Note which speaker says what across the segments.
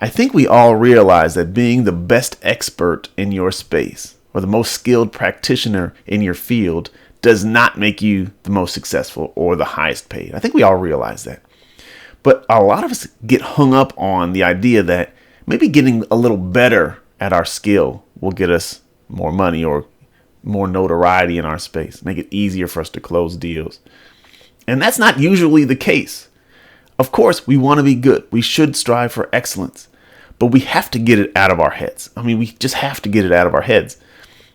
Speaker 1: I think we all realize that being the best expert in your space or the most skilled practitioner in your field does not make you the most successful or the highest paid. I think we all realize that. But a lot of us get hung up on the idea that maybe getting a little better at our skill will get us more money or more notoriety in our space, make it easier for us to close deals. And that's not usually the case. Of course, we want to be good. We should strive for excellence, but we have to get it out of our heads. I mean, we just have to get it out of our heads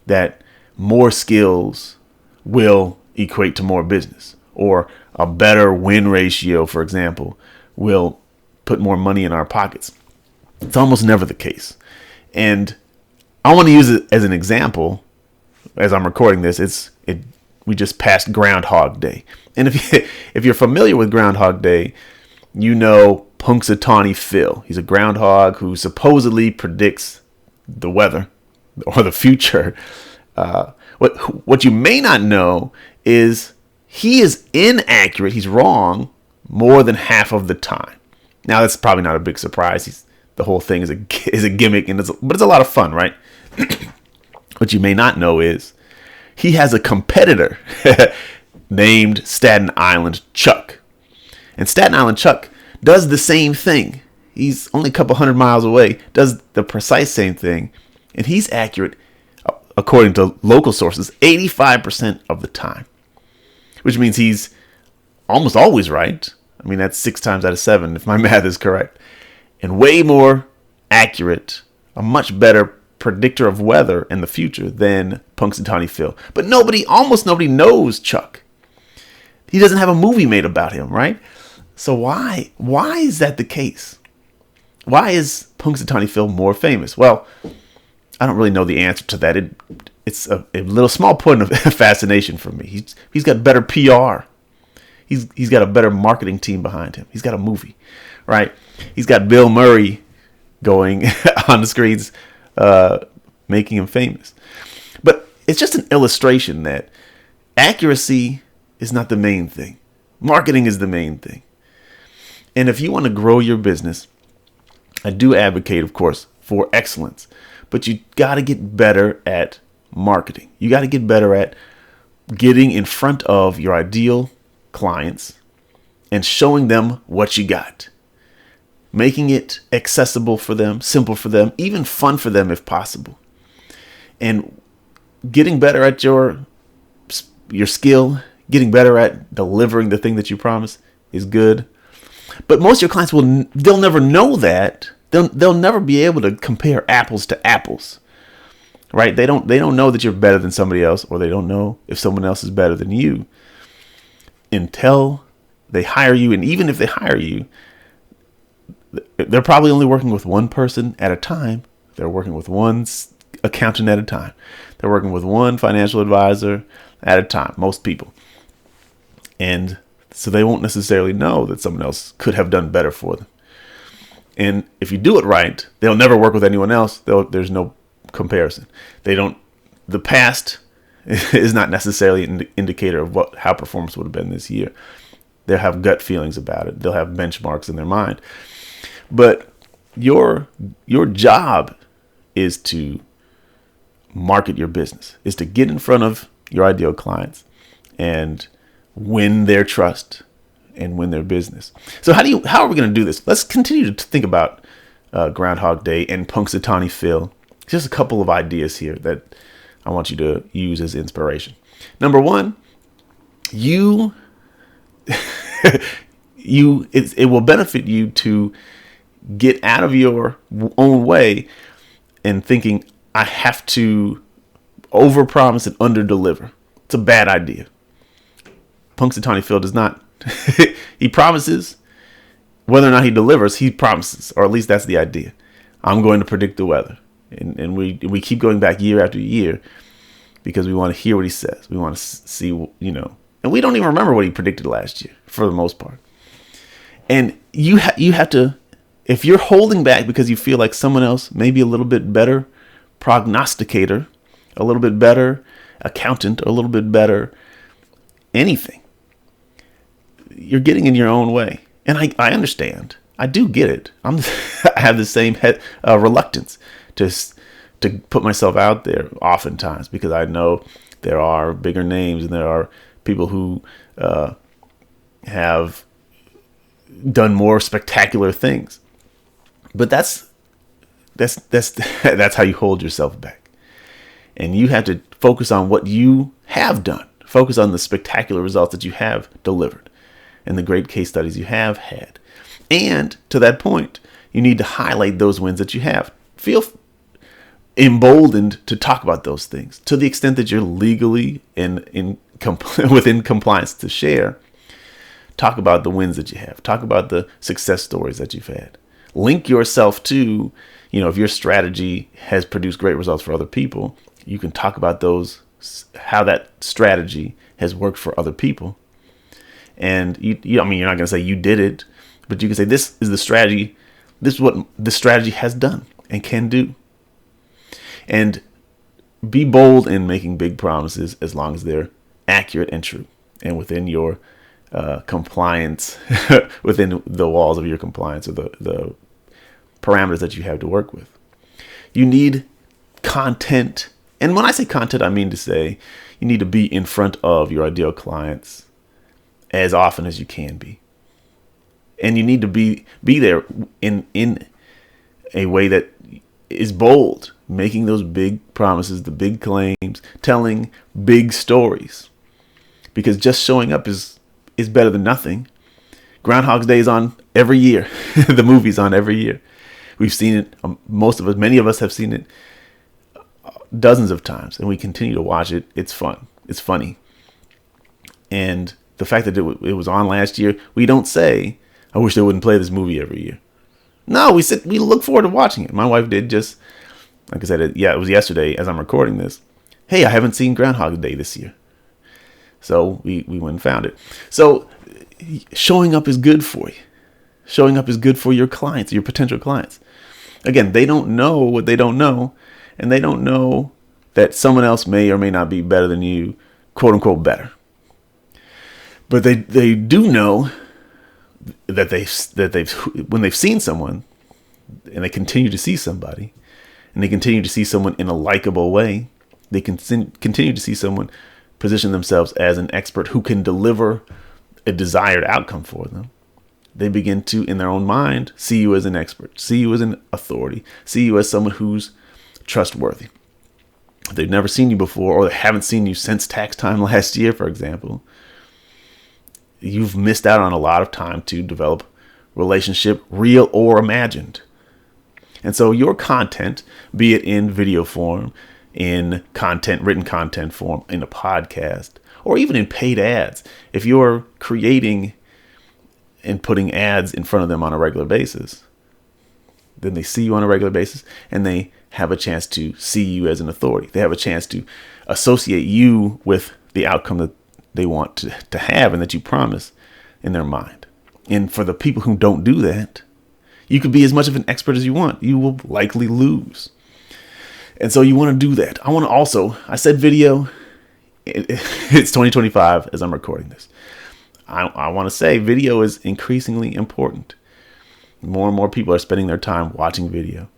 Speaker 1: that more skills will equate to more business, or a better win ratio, for example, will put more money in our pockets. It's almost never the case. And I want to use it as an example. As I'm recording this, we just passed Groundhog Day. And if you're familiar with Groundhog Day, you know Punxsutawney Phil. He's a groundhog who supposedly predicts the weather or the future. What you may not know is he is inaccurate. He's wrong more than half of the time. Now, that's probably not a big surprise. The whole thing is a gimmick, but it's a lot of fun, right? What you may not know is he has a competitor named Staten Island Chuck. And Staten Island Chuck does the same thing. He's only a couple hundred miles away, does the precise same thing. And he's accurate, according to local sources, 85% of the time. Which means he's almost always right. I mean, that's 6 times out of 7, if my math is correct. And way more accurate, a much better predictor of weather in the future than Punxsutawney Phil. But almost nobody knows Chuck. He doesn't have a movie made about him, right? So why is that the case? Why is Punxsutawney Phil more famous? Well, I don't really know the answer to that. It's a little small point of fascination for me. He's got better PR. He's got a better marketing team behind him. He's got a movie, right? He's got Bill Murray going on the screens, making him famous. But it's just an illustration that accuracy is not the main thing. Marketing is the main thing. And if you want to grow your business, I do advocate, of course, for excellence. But you got to get better at marketing. You got to get better at getting in front of your ideal clients and showing them what you got. Making it accessible for them, simple for them, even fun for them if possible. And getting better at your skill, getting better at delivering the thing that you promise is good. But most of your clients they'll never know that. They'll never be able to compare apples to apples. Right? They don't know that you're better than somebody else, or they don't know if someone else is better than you until they hire you. And even if they hire you, they're probably only working with one person at a time. They're working with one accountant at a time. They're working with one financial advisor at a time, most people. And so they won't necessarily know that someone else could have done better for them. And if you do it right, they'll never work with anyone else. There's no comparison. The past is not necessarily an indicator of how performance would have been this year. They'll have gut feelings about it. They'll have benchmarks in their mind. But your job is to market your business, is to get in front of your ideal clients and win their trust and win their business. So how are we going to do this? Let's continue to think about Groundhog Day and Punxsutawney Phil. Just a couple of ideas here that I want you to use as inspiration. Number one, it will benefit you to get out of your own way and thinking, I have to overpromise and underdeliver. It's a bad idea. Punxsutawney Phil does not. He promises. Whether or not he delivers, he promises, or at least that's the idea. I'm going to predict the weather. And we keep going back year after year because we want to hear what he says. We want to see, and we don't even remember what he predicted last year for the most part. And you have to, if you're holding back because you feel like someone else may be a little bit better prognosticator, a little bit better accountant, a little bit better anything, you're getting in your own way. And I understand. I do get it. I have the same reluctance to put myself out there oftentimes, because I know there are bigger names and there are people who have done more spectacular things. But that's how you hold yourself back. And you have to focus on what you have done. Focus on the spectacular results that you have delivered and the great case studies you have had. And to that point, you need to highlight those wins that you have. Feel emboldened to talk about those things to the extent that you're legally within compliance to share. Talk about the wins that you have. Talk about the success stories that you've had. Link yourself to, if your strategy has produced great results for other people, you can talk about those, how that strategy has worked for other people. And you're not going to say you did it, but you can say this is the strategy. This is what the strategy has done and can do. And be bold in making big promises as long as they're accurate and true and within your compliance, within the walls of your compliance or the parameters that you have to work with. You need content. And when I say content, I mean to say you need to be in front of your ideal clients as often as you can be. And you need to be there in a way that is bold, making those big promises, the big claims, telling big stories. Because just showing up is better than nothing. Groundhog's Day is on every year. The movie's on every year. We've seen it. Many of us have seen it dozens of times, and we continue to watch it. It's fun. It's funny. And the fact that it was on last year, we don't say, I wish they wouldn't play this movie every year. No, we look forward to watching it. My wife did just, like I said, it was yesterday as I'm recording this. Hey, I haven't seen Groundhog Day this year. So we went and found it. So showing up is good for you. Showing up is good for your clients, your potential clients. Again, they don't know what they don't know, and they don't know that someone else may or may not be better than you, quote unquote better. But they do know that they've when they've seen someone, and they continue to see somebody, and they continue to see someone in a likable way, they can continue to see someone position themselves as an expert who can deliver a desired outcome for them. They begin to, in their own mind, see you as an expert, see you as an authority, see you as someone who's trustworthy. If they've never seen you before, or they haven't seen you since tax time last year, for example, you've missed out on a lot of time to develop relationship, real or imagined. And so your content, be it in video form, in content, written content form, in a podcast, or even in paid ads, if you're creating and putting ads in front of them on a regular basis, then they see you on a regular basis and they have a chance to see you as an authority. They have a chance to associate you with the outcome that they want to have and that you promise in their mind. And for the people who don't do that, you could be as much of an expert as you want. You will likely lose. And so you want to do that. I said video. It's 2025 as I'm recording this. I want to say video is increasingly important. More and more people are spending their time watching video.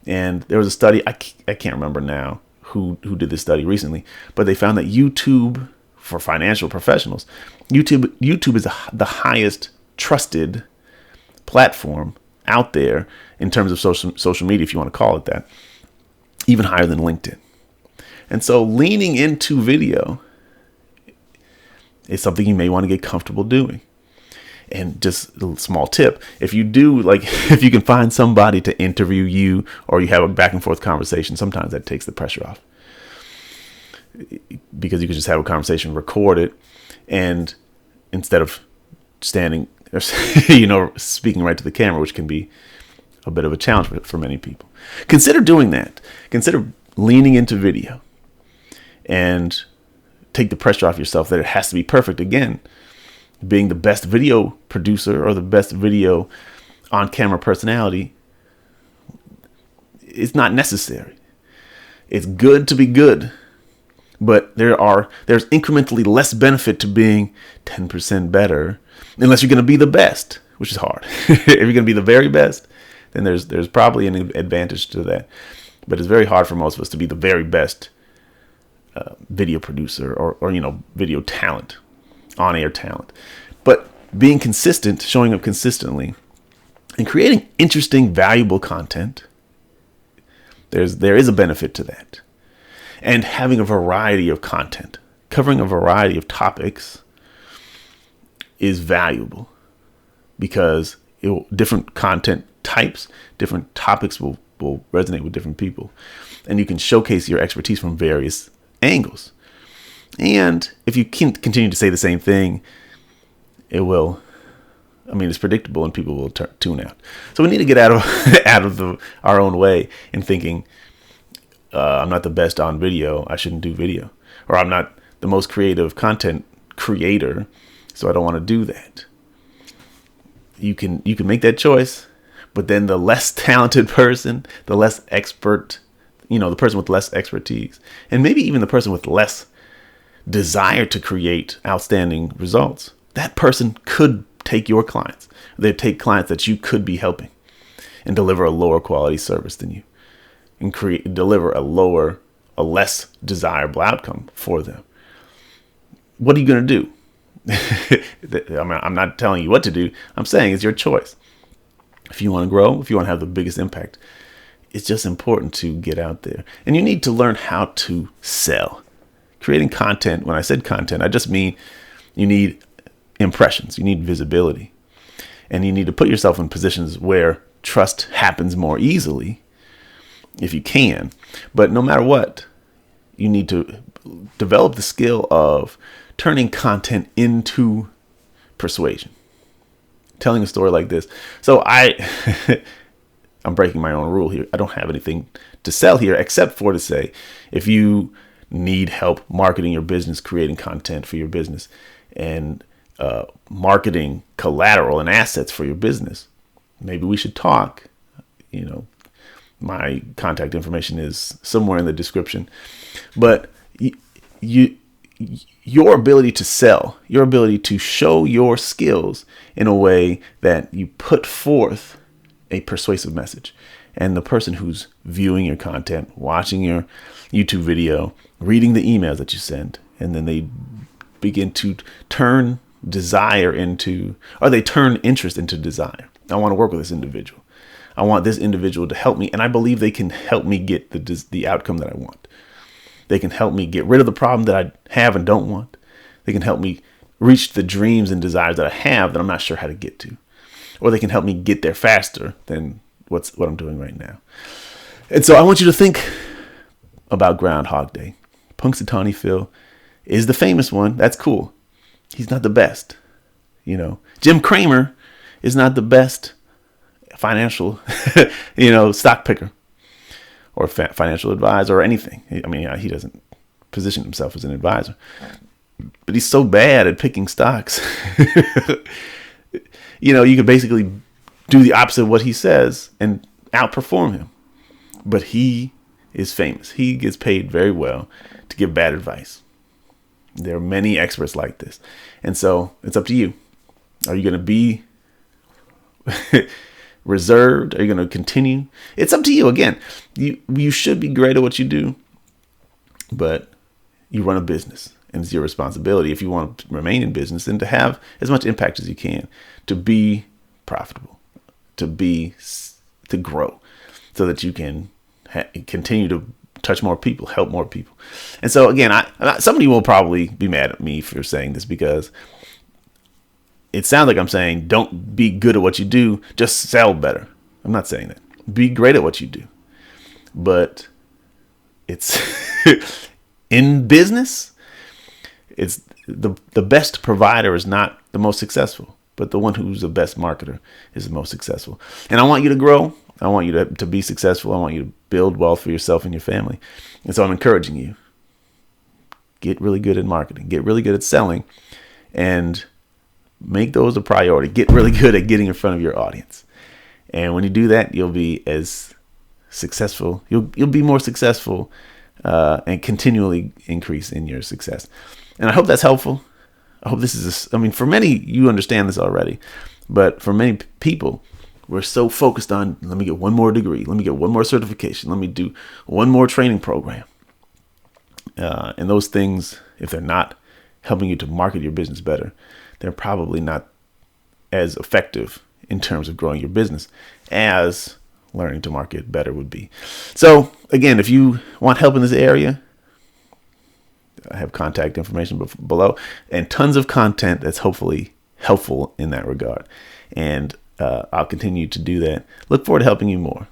Speaker 1: And there was a study, I can't remember now who did this study recently, but they found that YouTube, for financial professionals, YouTube is the highest trusted platform out there in terms of social media, if you want to call it that, even higher than LinkedIn. And so leaning into video is something you may want to get comfortable doing. And just a small tip, if you can find somebody to interview you, or you have a back and forth conversation, sometimes that takes the pressure off. Because you can just have a conversation, record it, and instead of standing, speaking right to the camera, which can be a bit of a challenge for many people. Consider doing that. Consider leaning into video and take the pressure off yourself that it has to be perfect. Again, being the best video producer or the best video on-camera personality is not necessary. It's good to be good, but there's incrementally less benefit to being 10% better unless you're going to be the best, which is hard. If you're going to be the very best, then there's probably an advantage to that. But it's very hard for most of us to be the very best video producer or video talent, on-air talent. But being consistent, showing up consistently, and creating interesting, valuable content, there is a benefit to that. And having a variety of content, covering a variety of topics, is valuable because different content types, different topics will resonate with different people. And you can showcase your expertise from various angles. And if you can continue to say the same thing, it's predictable and people will tune out. So we need to get out of our own way in thinking, I'm not the best on video, I shouldn't do video. Or I'm not the most creative content creator, so I don't want to do that. You can make that choice, but then the less talented person, the less expert, the person with less expertise, and maybe even the person with less desire to create outstanding results, that person could take your clients. They take clients that you could be helping and deliver a lower quality service than you and deliver a less desirable outcome for them. What are you going to do? I'm not telling you what to do. I'm saying it's your choice. If you want to grow, if you want to have the biggest impact, it's just important to get out there. And you need to learn how to sell. Creating content, when I said content, I just mean you need impressions, you need visibility, and you need to put yourself in positions where trust happens more easily if you can. But no matter what, you need to develop the skill of turning content into persuasion. Telling a story like this. So I'm breaking my own rule here. I don't have anything to sell here except for to say, if you need help marketing your business, creating content for your business, and marketing collateral and assets for your business, maybe we should talk. My contact information is somewhere in the description. But your ability to sell, your ability to show your skills in a way that you put forth a persuasive message. And the person who's viewing your content, watching your YouTube video, reading the emails that you send, and then they begin to turn desire they turn interest into desire. I want to work with this individual. I want this individual to help me, and I believe they can help me get the outcome that I want. They can help me get rid of the problem that I have and don't want. They can help me reach the dreams and desires that I have that I'm not sure how to get to. Or they can help me get there faster than what I'm doing right now. And so I want you to think about Groundhog Day. Punxsutawney Phil is the famous one. That's cool. He's not the best. Jim Cramer is not the best financial, stock picker or financial advisor or anything. He doesn't position himself as an advisor, but he's so bad at picking stocks. You could basically do the opposite of what he says and outperform him. But he is famous. He gets paid very well to give bad advice. There are many experts like this. And so it's up to you. Are you going to be reserved? Are you going to continue? It's up to you. Again, you should be great at what you do, but you run a business and it's your responsibility, if you want to remain in business, and to have as much impact as you can, to be profitable, to grow, so that you can continue to touch more people, help more people. And so again, somebody will probably be mad at me for saying this, because it sounds like I'm saying don't be good at what you do, just sell better. I'm not saying that. Be great at what you do. But it's in business, it's the best provider is not the most successful, but the one who's the best marketer is the most successful. And I want you to grow. I want you to be successful. I want you to build wealth for yourself and your family. And so I'm encouraging you. Get really good at marketing. Get really good at selling. And make those a priority. Get really good at getting in front of your audience. And when you do that, you'll be as successful. You'll be more successful and continually increase in your success. And I hope that's helpful. I hope this is, for many, you understand this already. But for many people, we're so focused on, let me get one more degree, let me get one more certification, let me do one more training program. And those things, if they're not helping you to market your business better, they're probably not as effective in terms of growing your business as learning to market better would be. So again, if you want help in this area, I have contact information below and tons of content that's hopefully helpful in that regard. And I'll continue to do that. Look forward to helping you more.